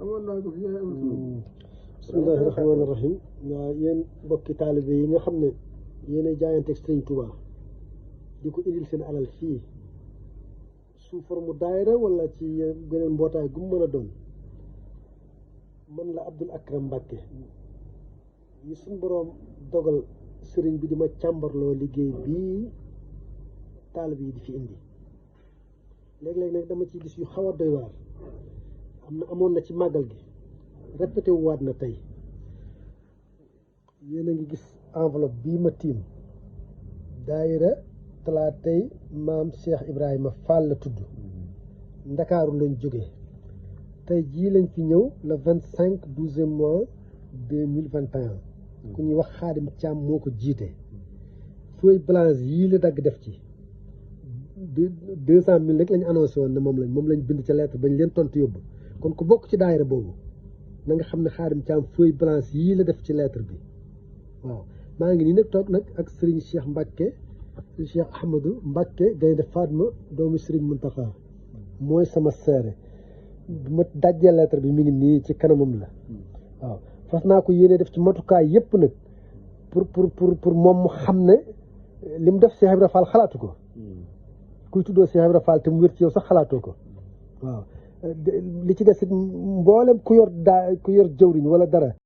amoon naa ko fi bismillahi rahmaani rahim waaw yéen mbokki taalibe yi nga xam ne yéen a jaayanteeg Sëriñ Tuubaa di ko indil seen alal fii sous forme daayira wala ci beneen mbootaay gu mu mën a doon man la Abdul Akram Mbàkke yi suñ boroom dogal sëriñ bi di ma càmbarloo liggéey bii taalibe yi di fi indi léeg-léeg nag dama ci gis yu xaw a doy waar amoon na ci màggal gi répété wu waat na tey yéen a ngi gis enveloppe bii ma tiim daayira talaatay maam Cheikh Ibrahima Fall la tudd ndakaaru lañ jóge tey jii lañ fi ñëw le 25/12 mois 2021 ku ñuy wax Xaadim Caam moo ko jiite feuille blanche yii la dagg def ci 200 000 rek lañ annoncé woon ne moom lañ bind ca lettre bañ leen tontu yóbbu kon ku bokk ci daayira boobu na nga xam ne Xaadim Caam feuille blanche yii la def ci lettre bi waaw maa ngi nii nag toog nag ak Serigne Cheikh Mbacke Cheikh Ahmadou Mbacke Gaynde Fatma doomu Serigne Mountakha mooy sama seere bu ma dajjee lettre bi mi ngi nii ci kanamam la waaw fas naa ko yéene def ci matukaay yëpp nag pour moom mu xam ne li mu def Cheikh Ibra Fall xalaatu ko kuy tuddoo Cheikh Ibra Fall te mu wér ci yow sax xalaatoo ko waaw li ci des it mboolem ku yor jëwriñ wala dara